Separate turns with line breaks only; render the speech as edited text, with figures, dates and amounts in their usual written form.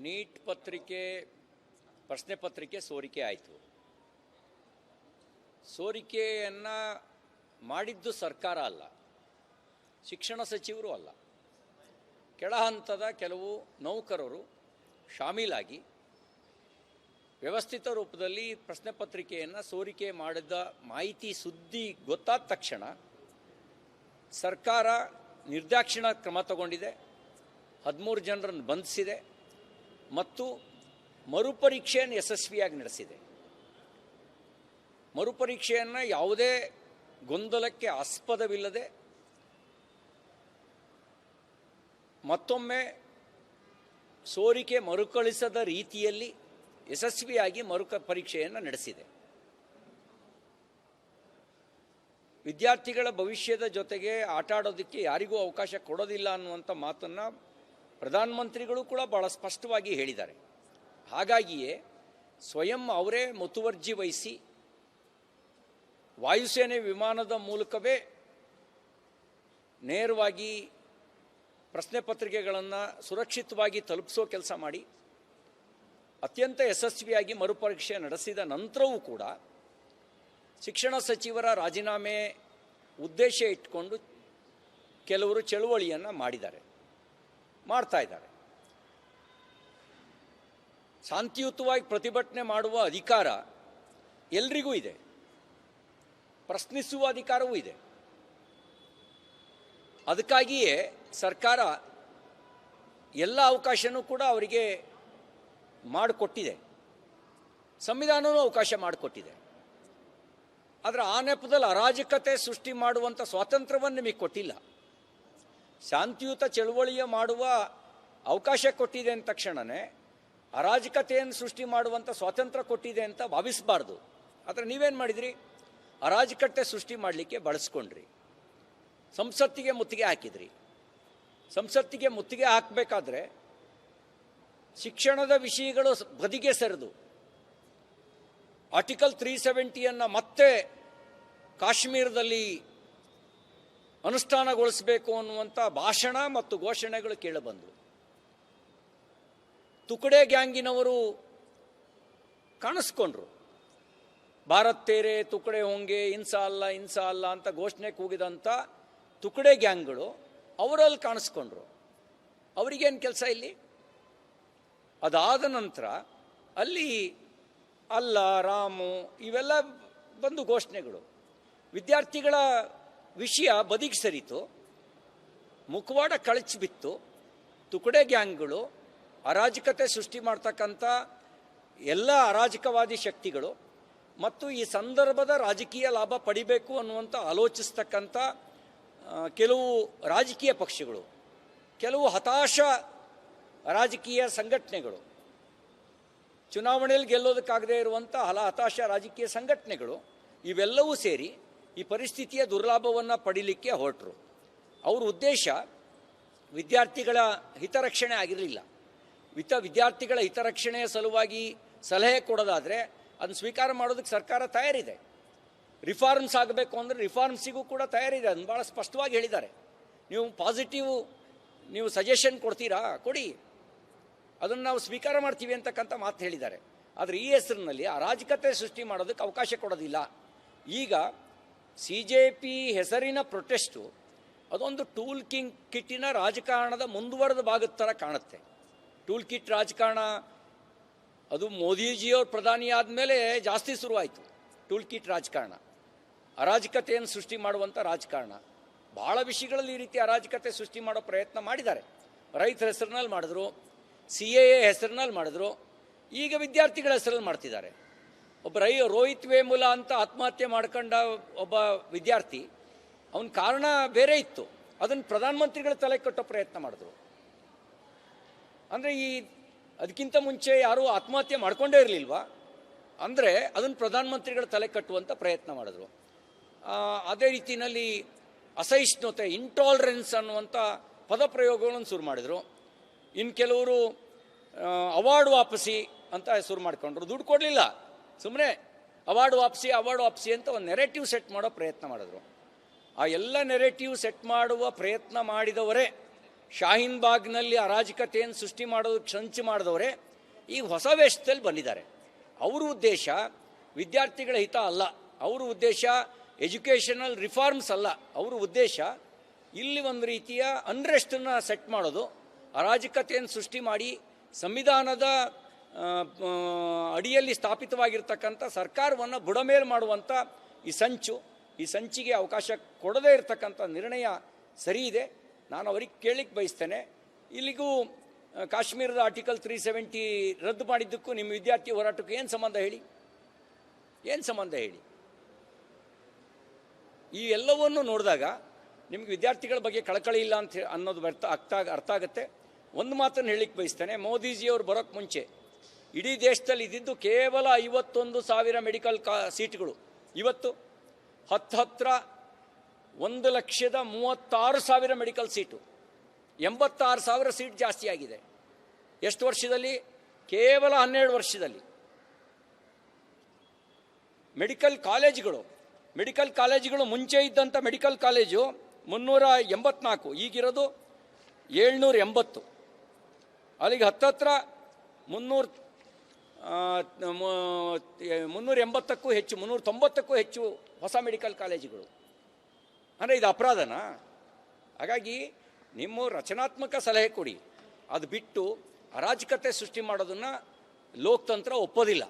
Neat ಪ್ರಶ್ನೆ ಪತ್ರಿಕೆ ಸೋರಿಕೆ ಆಯಿತು. ಸೋರಿಕೆಯನ್ನು ಮಾಡಿದ್ದು ಸರ್ಕಾರ ಅಲ್ಲ, ಶಿಕ್ಷಣ ಸಚಿವರು ಅಲ್ಲ, ಕೆಳ ಹಂತದ ಕೆಲವು ನೌಕರರು ಶಾಮೀಲಾಗಿ ವ್ಯವಸ್ಥಿತ ರೂಪದಲ್ಲಿ ಪ್ರಶ್ನೆ ಪತ್ರಿಕೆಯನ್ನು ಸೋರಿಕೆ ಮಾಡಿದ ಸುದ್ದಿ ಗೊತ್ತಾದ ತಕ್ಷಣ ಸರ್ಕಾರ ನಿರ್ದಾಕ್ಷಿಣ್ಯ ಕ್ರಮ ತಗೊಂಡಿದೆ, 13 ಜನರನ್ನು ಬಂಧಿಸಿದೆ ಮತ್ತು ಮರುಪರೀಕ್ಷೆಯನ್ನು ಯಶಸ್ವಿಯಾಗಿ ನಡೆಸಿದೆ. ಮರುಪರೀಕ್ಷೆಯನ್ನು ಯಾವುದೇ ಗೊಂದಲಕ್ಕೆ ಆಸ್ಪದವಿಲ್ಲದೆ ಮತ್ತೊಮ್ಮೆ ಸೋರಿಕೆ ಮರುಕಳಿಸದ ರೀತಿಯಲ್ಲಿ ಯಶಸ್ವಿಯಾಗಿ ಪರೀಕ್ಷೆಯನ್ನು ನಡೆಸಿದೆ. ವಿದ್ಯಾರ್ಥಿಗಳ ಭವಿಷ್ಯದ ಜೊತೆಗೆ ಆಟ ಆಡೋದಕ್ಕೆ ಯಾರಿಗೂ ಅವಕಾಶ ಕೊಡೋದಿಲ್ಲ ಅನ್ನುವಂಥ ಮಾತನ್ನು ಪ್ರಧಾನಮಂತ್ರಿಗಳು ಕೂಡ ಭಾಳ ಸ್ಪಷ್ಟವಾಗಿ ಹೇಳಿದ್ದಾರೆ. ಹಾಗಾಗಿಯೇ ಸ್ವಯಂ ಅವರೇ ಮುತುವರ್ಜಿ ವಹಿಸಿ ವಾಯುಸೇನೆ ವಿಮಾನದ ಮೂಲಕವೇ ನೇರವಾಗಿ ಪ್ರಶ್ನೆ ಪತ್ರಿಕೆಗಳನ್ನು ಸುರಕ್ಷಿತವಾಗಿ ತಲುಪಿಸೋ ಕೆಲಸ ಮಾಡಿ ಅತ್ಯಂತ ಯಶಸ್ವಿಯಾಗಿ ಮರುಪರೀಕ್ಷೆ ನಡೆಸಿದ ನಂತರವೂ ಕೂಡ ಶಿಕ್ಷಣ ಸಚಿವರ ರಾಜೀನಾಮೆ ಉದ್ದೇಶ ಇಟ್ಕೊಂಡು ಕೆಲವರು ಚಳುವಳಿಯನ್ನು ಮಾಡ್ತಾ ಇದ್ದಾರೆ. ಶಾಂತಿಯುತವಾಗಿ ಪ್ರತಿಭಟನೆ ಮಾಡುವ ಅಧಿಕಾರ ಎಲ್ರಿಗೂ ಇದೆ, ಪ್ರಶ್ನಿಸುವ ಅಧಿಕಾರವೂ ಇದೆ. ಅದಕ್ಕಾಗಿಯೇ ಸರ್ಕಾರ ಎಲ್ಲ ಅವಕಾಶನೂ ಕೂಡ ಅವರಿಗೆ ಮಾಡಿಕೊಟ್ಟಿದೆ, ಸಂವಿಧಾನವೂ ಅವಕಾಶ ಮಾಡಿಕೊಟ್ಟಿದೆ. ಆದರೆ ಆ ನೆಪದಲ್ಲಿ ಅರಾಜಕತೆ ಸೃಷ್ಟಿ ಮಾಡುವಂಥ ಸ್ವಾತಂತ್ರ್ಯವನ್ನು ನಿಮಗೆ ಕೊಟ್ಟಿಲ್ಲ. ಶಾಂತಿಯುತ ಚಳುವಳಿಯ ಮಾಡುವ ಅವಕಾಶ ಕೊಟ್ಟಿದೆ ಅಂದ ತಕ್ಷಣವೇ ಅರಾಜಕತೆಯನ್ನು ಸೃಷ್ಟಿ ಮಾಡುವಂಥ ಸ್ವಾತಂತ್ರ್ಯ ಕೊಟ್ಟಿದೆ ಅಂತ ಭಾವಿಸಬಾರ್ದು. ಆದರೆ ನೀವೇನು ಮಾಡಿದ್ರಿ? ಅರಾಜಕತೆ ಸೃಷ್ಟಿ ಮಾಡಲಿಕ್ಕೆ ಬಳಸ್ಕೊಂಡ್ರಿ, ಸಂಸತ್ತಿಗೆ ಮುತ್ತಿಗೆ ಹಾಕಿದ್ರಿ. ಸಂಸತ್ತಿಗೆ ಮುತ್ತಿಗೆ ಹಾಕಬೇಕಾದ್ರೆ ಶಿಕ್ಷಣದ ವಿಷಯಗಳು ಬದಿಗೆ ಸರಿದು ಆರ್ಟಿಕಲ್ 370 ಮತ್ತೆ ಕಾಶ್ಮೀರದಲ್ಲಿ ಅನುಷ್ಠಾನಗೊಳಿಸಬೇಕು ಅನ್ನುವಂಥ ಭಾಷಣ ಮತ್ತು ಘೋಷಣೆಗಳು ಕೇಳಿಬಂದವು. ತುಕಡೆ ಗ್ಯಾಂಗಿನವರು ಕಾಣಿಸ್ಕೊಂಡ್ರು. ಭಾರತ್ ತೇರೆ ತುಕಡೆ ಹೋಂಗೆ, ಇನ್ಸಾ ಅಲ್ಲ ಅಂತ ಘೋಷಣೆ ಕೂಗಿದಂಥ ತುಕಡೆ ಗ್ಯಾಂಗ್ಗಳು ಅವರಲ್ಲಿ ಕಾಣಿಸ್ಕೊಂಡ್ರು. ಅವರಿಗೇನು ಕೆಲಸ ಇಲ್ಲಿ? ಅದಾದ ನಂತರ ಅಲ್ಲಿ ಅಲ್ಲ, ರಾಮು ಇವೆಲ್ಲ ಬಂದು ಘೋಷಣೆಗಳು. ವಿದ್ಯಾರ್ಥಿಗಳ ವಿಷಯ ಬದಿಗೆ ಸರಿತು, ಮುಖವಾಡ ಕಳಚಿಬಿತ್ತು. ತುಕಡೆ ಗ್ಯಾಂಗ್ಗಳು, ಅರಾಜಕತೆ ಸೃಷ್ಟಿ ಮಾಡ್ತಕ್ಕಂಥ ಎಲ್ಲ ಅರಾಜಕವಾದಿ ಶಕ್ತಿಗಳು ಮತ್ತು ಈ ಸಂದರ್ಭದ ರಾಜಕೀಯ ಲಾಭ ಪಡಿಬೇಕು ಅನ್ನುವಂಥ ಆಲೋಚಿಸ್ತಕ್ಕಂಥ ಕೆಲವು ರಾಜಕೀಯ ಪಕ್ಷಗಳು, ಕೆಲವು ಹತಾಶ ರಾಜಕೀಯ ಸಂಘಟನೆಗಳು, ಚುನಾವಣೆಯಲ್ಲಿ ಗೆಲ್ಲೋದಕ್ಕಾಗದೇ ಇರುವಂಥ ಹತಾಶ ರಾಜಕೀಯ ಸಂಘಟನೆಗಳು ಇವೆಲ್ಲವೂ ಸೇರಿ ಈ ಪರಿಸ್ಥಿತಿಯ ದುರ್ಲಾಭವನ್ನು ಪಡೀಲಿಕ್ಕೆ ಹೊರಟರು. ಅವ್ರ ಉದ್ದೇಶ ವಿದ್ಯಾರ್ಥಿಗಳ ಹಿತರಕ್ಷಣೆ ಆಗಿರಲಿಲ್ಲ. ವಿದ್ಯಾರ್ಥಿಗಳ ಹಿತರಕ್ಷಣೆಯ ಸಲುವಾಗಿ ಸಲಹೆ ಕೊಡೋದಾದರೆ ಅದನ್ನು ಸ್ವೀಕಾರ ಮಾಡೋದಕ್ಕೆ ಸರ್ಕಾರ ತಯಾರಿದೆ. ರಿಫಾರ್ಮ್ಸ್ ಆಗಬೇಕು ಅಂದರೆ ರಿಫಾರ್ಮ್ಸಿಗೂ ಕೂಡ ತಯಾರಿದೆ. ಅದನ್ನು ಭಾಳ ಸ್ಪಷ್ಟವಾಗಿ ಹೇಳಿದ್ದಾರೆ. ನೀವು ಸಜೆಷನ್ ಕೊಡ್ತೀರಾ, ಕೊಡಿ, ಅದನ್ನು ನಾವು ಸ್ವೀಕಾರ ಮಾಡ್ತೀವಿ ಅಂತಕ್ಕಂಥ ಮಾತು ಹೇಳಿದ್ದಾರೆ. ಆದರೆ ಈ ಹೆಸರಿನಲ್ಲಿ ಅರಾಜಕತೆ ಸೃಷ್ಟಿ ಮಾಡೋದಕ್ಕೆ ಅವಕಾಶ ಕೊಡೋದಿಲ್ಲ. ಈಗ CJP ಹೆಸರಿನ ಪ್ರೊಟೆಸ್ಟು ಅದೊಂದು ಟೂಲ್ ಕಿಟ್ಟಿನ ರಾಜಕಾರಣದ ಮುಂದುವರೆದ ಭಾಗದ ಥರ ಕಾಣುತ್ತೆ. ಟೂಲ್ ಕಿಟ್ ರಾಜಕಾರಣ ಅದು ಮೋದಿಜಿಯವ್ರ ಪ್ರಧಾನಿ ಆದಮೇಲೆ ಜಾಸ್ತಿ ಶುರುವಾಯಿತು. ಟೂಲ್ ಕಿಟ್ ರಾಜಕಾರಣ, ಅರಾಜಕತೆಯನ್ನು ಸೃಷ್ಟಿ ಮಾಡುವಂಥ ರಾಜಕಾರಣ. ಭಾಳ ವಿಷಯಗಳಲ್ಲಿ ಈ ರೀತಿ ಅರಾಜಕತೆ ಸೃಷ್ಟಿ ಮಾಡೋ ಪ್ರಯತ್ನ ಮಾಡಿದ್ದಾರೆ. ರೈತರ ಹೆಸರಿನಲ್ಲಿ ಮಾಡಿದ್ರು, CAA ಹೆಸರಿನಲ್ಲಿ ಮಾಡಿದ್ರು, ಈಗ ವಿದ್ಯಾರ್ಥಿಗಳ ಹೆಸರಲ್ಲಿ ಮಾಡ್ತಿದ್ದಾರೆ. ಒಬ್ಬ ರೋಹಿತ್ ವೇಮುಲ ಅಂತ ಆತ್ಮಹತ್ಯೆ ಮಾಡ್ಕೊಂಡ ಒಬ್ಬ ವಿದ್ಯಾರ್ಥಿ, ಅವನ ಕಾರಣ ಬೇರೆ ಇತ್ತು, ಅದನ್ನು ಪ್ರಧಾನಮಂತ್ರಿಗಳ ತಲೆ ಕಟ್ಟೋ ಪ್ರಯತ್ನ ಮಾಡಿದ್ರು. ಅಂದರೆ ಅದಕ್ಕಿಂತ ಮುಂಚೆ ಯಾರೂ ಆತ್ಮಹತ್ಯೆ ಮಾಡ್ಕೊಂಡೇ ಇರಲಿಲ್ವಾ? ಅಂದರೆ ಅದನ್ನು ಪ್ರಧಾನಮಂತ್ರಿಗಳ ತಲೆ ಕಟ್ಟುವಂಥ ಪ್ರಯತ್ನ ಮಾಡಿದ್ರು. ಅದೇ ರೀತಿಯಲ್ಲಿ ಅಸಹಿಷ್ಣುತೆ, ಇಂಟಾಲರೆನ್ಸ್ ಅನ್ನುವಂಥ ಪದಪ್ರಯೋಗಗಳನ್ನು ಶುರು ಮಾಡಿದರು. ಇನ್ನು ಕೆಲವರು ಅವಾರ್ಡ್ ವಾಪಸಿ ಅಂತ ಶುರು ಮಾಡ್ಕೊಂಡ್ರು. ದುಡ್ಡು ಕೊಡಲಿಲ್ಲ, ಸುಮ್ಮನೆ ಅವಾರ್ಡ್ ವಾಪಸಿ ಅಂತ ಒಂದು ನೆರೆಟಿವ್ ಸೆಟ್ ಮಾಡೋ ಪ್ರಯತ್ನ ಮಾಡಿದ್ರು. ಆ ಎಲ್ಲ ನೆರೆಟಿವ್ ಸೆಟ್ ಮಾಡುವ ಪ್ರಯತ್ನ ಮಾಡಿದವರೇ ಶಾಹೀನ್ ಬಾಗ್ನಲ್ಲಿ ಅರಾಜಕತೆಯನ್ನು ಸೃಷ್ಟಿ ಮಾಡೋದಕ್ಕೆ ಸಂಚು ಮಾಡಿದವರೇ ಈಗ ಹೊಸ ವೇಷದಲ್ಲಿ ಬಂದಿದ್ದಾರೆ. ಅವ್ರ ಉದ್ದೇಶ ವಿದ್ಯಾರ್ಥಿಗಳ ಹಿತ ಅಲ್ಲ, ಅವ್ರ ಉದ್ದೇಶ ಎಜುಕೇಷನಲ್ ರಿಫಾರ್ಮ್ಸ್ ಅಲ್ಲ, ಅವ್ರ ಉದ್ದೇಶ ಇಲ್ಲಿ ಒಂದು ರೀತಿಯ ಅನ್ರೆಸ್ಟನ್ನು ಸೆಟ್ ಮಾಡೋದು, ಅರಾಜಕತೆಯನ್ನು ಸೃಷ್ಟಿ ಮಾಡಿ ಸಂವಿಧಾನದ ಅಡಿಯಲ್ಲಿ ಸ್ಥಾಪಿತವಾಗಿರ್ತಕ್ಕಂಥ ಸರ್ಕಾರವನ್ನು ಬುಡಮೇಲು ಮಾಡುವಂಥ ಈ ಸಂಚಿಗೆ ಅವಕಾಶ ಕೊಡದೇ ಇರತಕ್ಕಂಥ ನಿರ್ಣಯ ಸರಿ ಇದೆ. ನಾನು ಅವರಿಗೆ ಕೇಳಲಿಕ್ಕೆ ಬಯಸ್ತೇನೆ, ಇಲ್ಲಿಗೂ ಕಾಶ್ಮೀರದ ಆರ್ಟಿಕಲ್ 370 ರದ್ದು ಮಾಡಿದ್ದಕ್ಕೂ ನಿಮ್ಮ ವಿದ್ಯಾರ್ಥಿ ಹೋರಾಟಕ್ಕೂ ಏನು ಸಂಬಂಧ ಹೇಳಿ? ಏನು ಸಂಬಂಧ ಹೇಳಿ? ಈ ಎಲ್ಲವನ್ನು ನೋಡಿದಾಗ ನಿಮಗೆ ವಿದ್ಯಾರ್ಥಿಗಳ ಬಗ್ಗೆ ಕಳಕಳಿ ಇಲ್ಲ ಅಂತ ಅನ್ನೋದು ಅರ್ಥ ಆಗುತ್ತೆ. ಒಂದು ಮಾತನ್ನು ಹೇಳಲಿಕ್ಕೆ ಬಯಸ್ತೇನೆ, ಮೋದಿಜಿಯವರು ಬರೋಕ್ಕೆ ಮುಂಚೆ ಇಡೀ ದೇಶದಲ್ಲಿ ಇದ್ದಿದ್ದು ಕೇವಲ 51,000 ಮೆಡಿಕಲ್ ಸೀಟ್ಗಳು. ಇವತ್ತು ಹತ್ತಿರ 1,36,000 ಮೆಡಿಕಲ್ ಸೀಟು, 86,000 ಸೀಟ್ ಜಾಸ್ತಿ ಆಗಿದೆ. ಎಷ್ಟು ವರ್ಷದಲ್ಲಿ? ಕೇವಲ 12 ವರ್ಷದಲ್ಲಿ. ಮೆಡಿಕಲ್ ಕಾಲೇಜುಗಳು ಮುಂಚೆ ಇದ್ದಂಥ ಮೆಡಿಕಲ್ ಕಾಲೇಜು 384, ಈಗಿರೋದು 780. ಅಲ್ಲಿಗೆ ಹತ್ತಿರ 380ಕ್ಕೂ ಹೆಚ್ಚು, 390ಕ್ಕೂ ಹೆಚ್ಚು ಹೊಸ ಮೆಡಿಕಲ್ ಕಾಲೇಜುಗಳು. ಅಂದರೆ ಇದು ಅಪರಾಧನಾ? ಹಾಗಾಗಿ ನಿಮ್ಮ ರಚನಾತ್ಮಕ ಸಲಹೆ ಕೊಡಿ, ಅದು ಬಿಟ್ಟು ಅರಾಜಕತೆ ಸೃಷ್ಟಿ ಮಾಡೋದನ್ನು ಲೋಕತಂತ್ರ ಒಪ್ಪೋದಿಲ್ಲ.